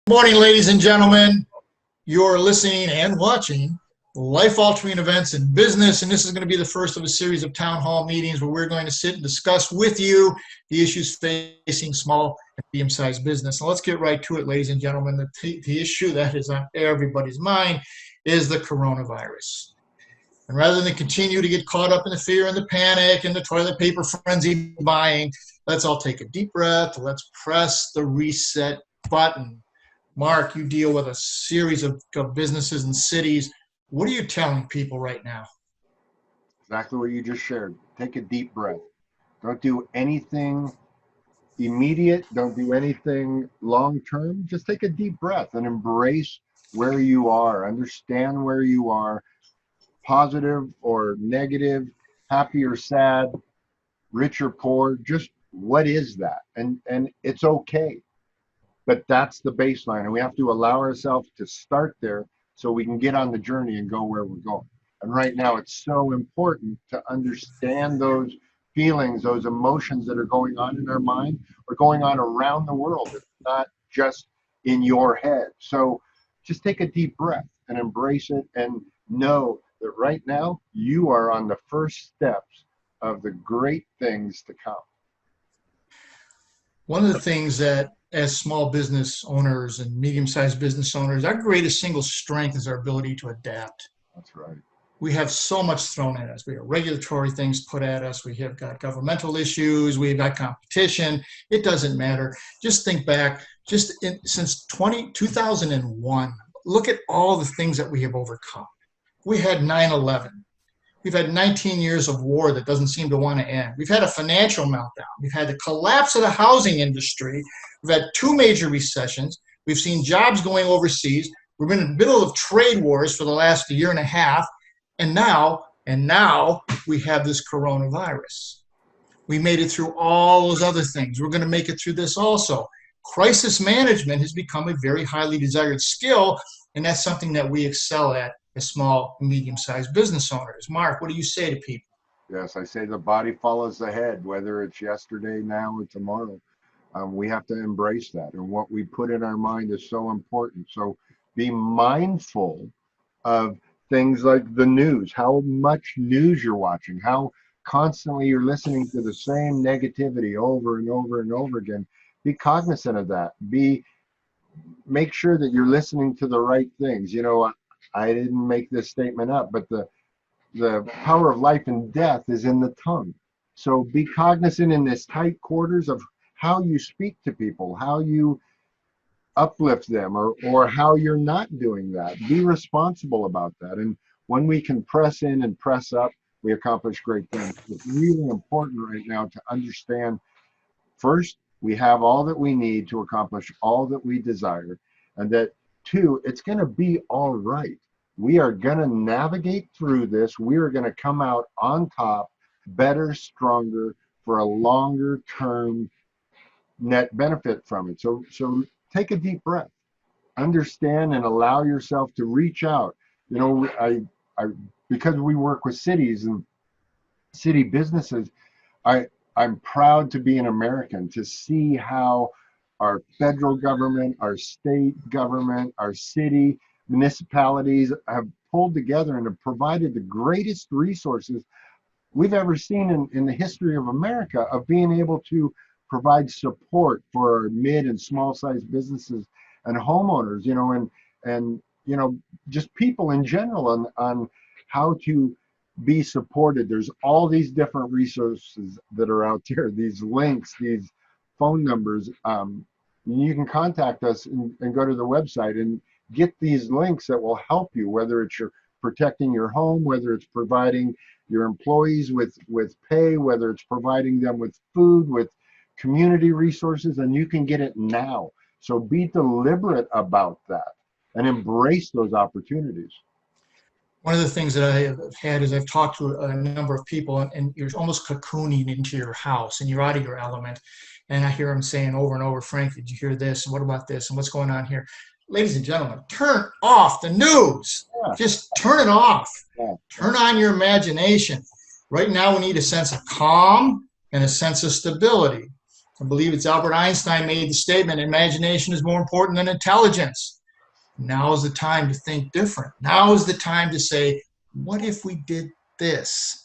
Morning, ladies and gentlemen. You're listening and watching life-altering events in business, and this is going to be the first of a series of town hall meetings where we're going to sit and discuss with you the issues facing small and medium-sized business. Now, let's get right to it, ladies and gentlemen. The issue that is on everybody's mind is the coronavirus. And rather than continue to get caught up in the fear and the panic and the toilet paper frenzy buying, let's all take a deep breath. Let's press the reset button. Mark, you deal with a series of businesses and cities. What are you telling people right now? Exactly what you just shared. Take a deep breath. Don't do anything immediate. Don't do anything long term. Just take a deep breath and embrace where you are. Understand where you are, positive or negative, happy or sad, rich or poor. Just what is that? And it's okay. But that's the baseline, and we have to allow ourselves to start there so we can get on the journey and go where we're going. And right now it's so important to understand those feelings, those emotions that are going on in our mind or going on around the world. It's not just in your head. So just take a deep breath and embrace it, and know that right now you are on the first steps of the great things to come. One of the things that as small business owners and medium-sized business owners, our greatest single strength is our ability to adapt. That's right. We have so much thrown at us. We have regulatory things put at us. We have got governmental issues. We've got competition. It doesn't matter. Just think back, since 2001, look at all the things that we have overcome. We had 9/11. We've had 19 years of war that doesn't seem to want to end. We've had a financial meltdown. We've had the collapse of the housing industry. We've had two major recessions. We've seen jobs going overseas. We've been in the middle of trade wars for the last year and a half. And now we have this coronavirus. We made it through all those other things. We're going to make it through this also. Crisis management has become a very highly desired skill, and that's something that we excel at as small and medium-sized business owners. Mark, what do you say to people? Yes, I say the body follows the head, whether it's yesterday, now, or tomorrow. We have to embrace that. And what we put in our mind is so important. So be mindful of things like the news, how much news you're watching, how constantly you're listening to the same negativity over and over and over again. Be cognizant of that. Make sure that you're listening to the right things. You know, I didn't make this statement up, but the power of life and death is in the tongue. So be cognizant in this tight quarters of how you speak to people, how you uplift them, or how you're not doing that. Be responsible about that. And when we can press in and press up, we accomplish great things. It's really important right now to understand, first, we have all that we need to accomplish all that we desire, and that two, it's going to be all right. We are going to navigate through this. We are going to come out on top, better, stronger, for a longer term net benefit from it. So take a deep breath, understand, and allow yourself to reach out. You know, I because we work with cities and city businesses, I'm proud to be an American, to see how our federal government, our state government, our city, municipalities have pulled together and have provided the greatest resources we've ever seen in the history of America, of being able to provide support for our mid and small sized businesses and homeowners, you know, and you know, just people in general on how to be supported. There's all these different resources that are out there, these links, these phone numbers. You can contact us and go to the website and get these links that will help you, whether it's your protecting your home, whether it's providing your employees with pay, whether it's providing them with food, with community resources, and you can get it now. So be deliberate about that and embrace those opportunities. One of the things that I have had is I've talked to a number of people, and you're almost cocooning into your house and you're out of your element. And I hear them saying over and over, Frank, did you hear this? And what about this? And what's going on here? Ladies and gentlemen, turn off the news. Yeah. Just turn it off. Yeah. Turn on your imagination. Right now we need a sense of calm and a sense of stability. I believe it's Albert Einstein made the statement, imagination is more important than intelligence. Now is the time to think different. Now is the time to say, what if we did this?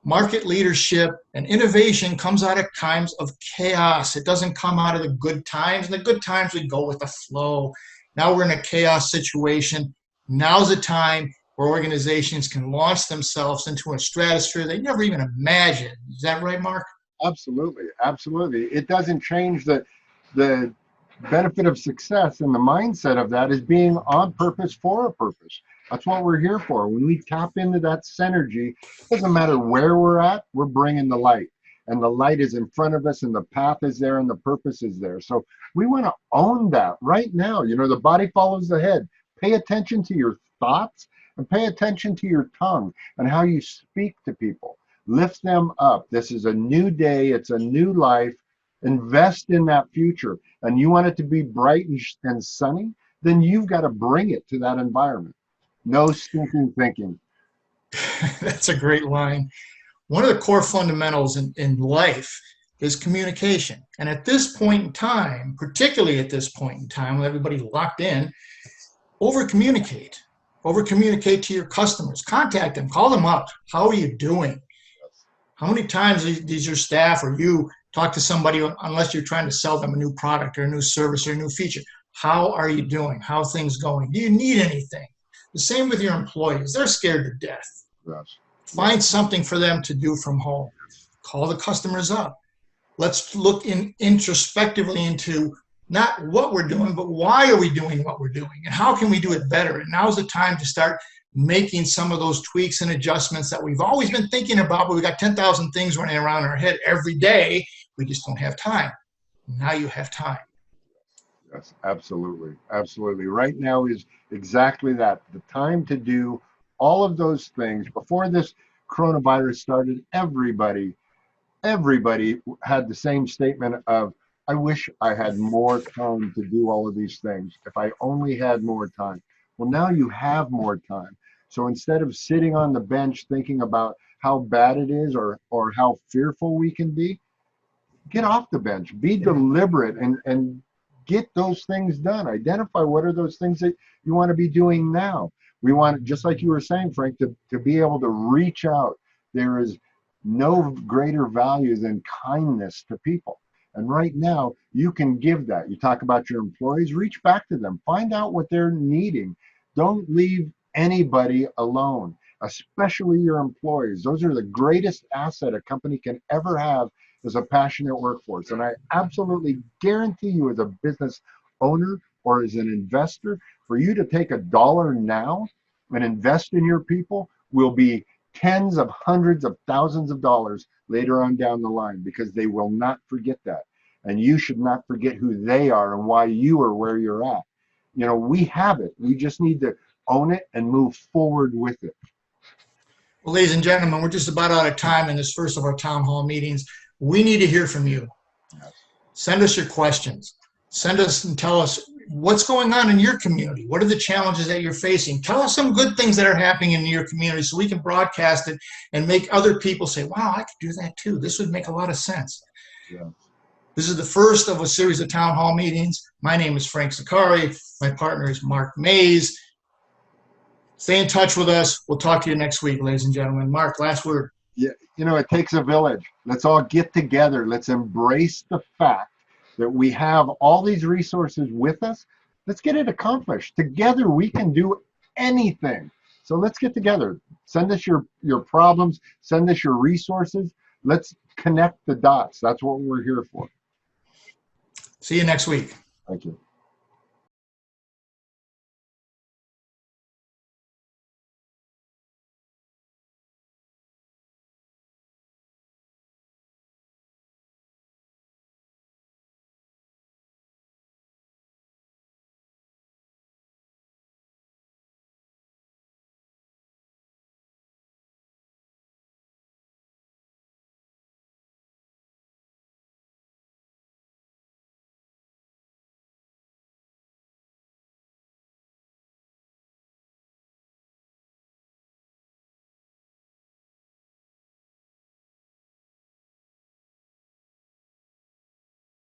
Market leadership and innovation comes out of times of chaos. It doesn't come out of the good times. In the good times, we go with the flow. Now we're in a chaos situation. Now's the time where organizations can launch themselves into a stratosphere they never even imagined. Is that right, Mark? Absolutely, absolutely. It doesn't change the benefit of success, and the mindset of that is being on purpose for a purpose. That's what we're here for. When we tap into that synergy, it doesn't matter where we're at, we're bringing the light. And the light is in front of us, and the path is there, and the purpose is there. So we want to own that right now. You know, the body follows the head. Pay attention to your thoughts and pay attention to your tongue and how you speak to people. Lift them up. This is a new day. It's a new life. Invest in that future. And you want it to be bright and sunny, then you've got to bring it to that environment. No stinking thinking. That's a great line. One of the core fundamentals in life is communication. And at this point in time, particularly at this point in time, with everybody locked in, over-communicate. Over-communicate to your customers. Contact them. Call them up. How are you doing? How many times does your staff or you talk to somebody, unless you're trying to sell them a new product or a new service or a new feature? How are you doing? How are things going? Do you need anything? The same with your employees. They're scared to death. Yes. Find something for them to do from home. Call the customers up. Let's look introspectively into not what we're doing, but why are we doing what we're doing? And how can we do it better? And now's the time to start making some of those tweaks and adjustments that we've always been thinking about, but we've got 10,000 things running around in our head every day. We just don't have time. Now you have time. Yes, absolutely. Absolutely. Right now is exactly that. The time to do all of those things. Before this coronavirus started, everybody had the same statement of, I wish I had more time to do all of these things. If I only had more time. Well, now you have more time. So instead of sitting on the bench thinking about how bad it is or how fearful we can be, get off the bench, be deliberate and get those things done. Identify what are those things that you want to be doing now. We want, just like you were saying, Frank, to be able to reach out. There is no greater value than kindness to people. And right now, you can give that. You talk about your employees, reach back to them, find out what they're needing. Don't leave anybody alone, especially your employees. Those are the greatest asset a company can ever have, is a passionate workforce. And I absolutely guarantee you, as a business owner or as an investor, for you to take $1 now and invest in your people will be tens of hundreds of thousands of dollars later on down the line, because they will not forget that. And you should not forget who they are and why you are where you're at. You know, we have it. We just need to own it and move forward with it. Well, ladies and gentlemen, we're just about out of time in this first of our town hall meetings. We need to hear from you. Send us your questions. Send us and tell us what's going on in your community. What are the challenges that you're facing? Tell us some good things that are happening in your community so we can broadcast it and make other people say, wow, I could do that too. This would make a lot of sense. Yeah. This is the first of a series of town hall meetings. My name is Frank Zaccari. My partner is Mark Maes. Stay in touch with us. We'll talk to you next week, ladies and gentlemen. Mark, last word. Yeah, you know, it takes a village. Let's all get together. Let's embrace the fact that we have all these resources with us. Let's get it accomplished. Together, we can do anything. So let's get together. Send us your problems. Send us your resources. Let's connect the dots. That's what we're here for. See you next week. Thank you.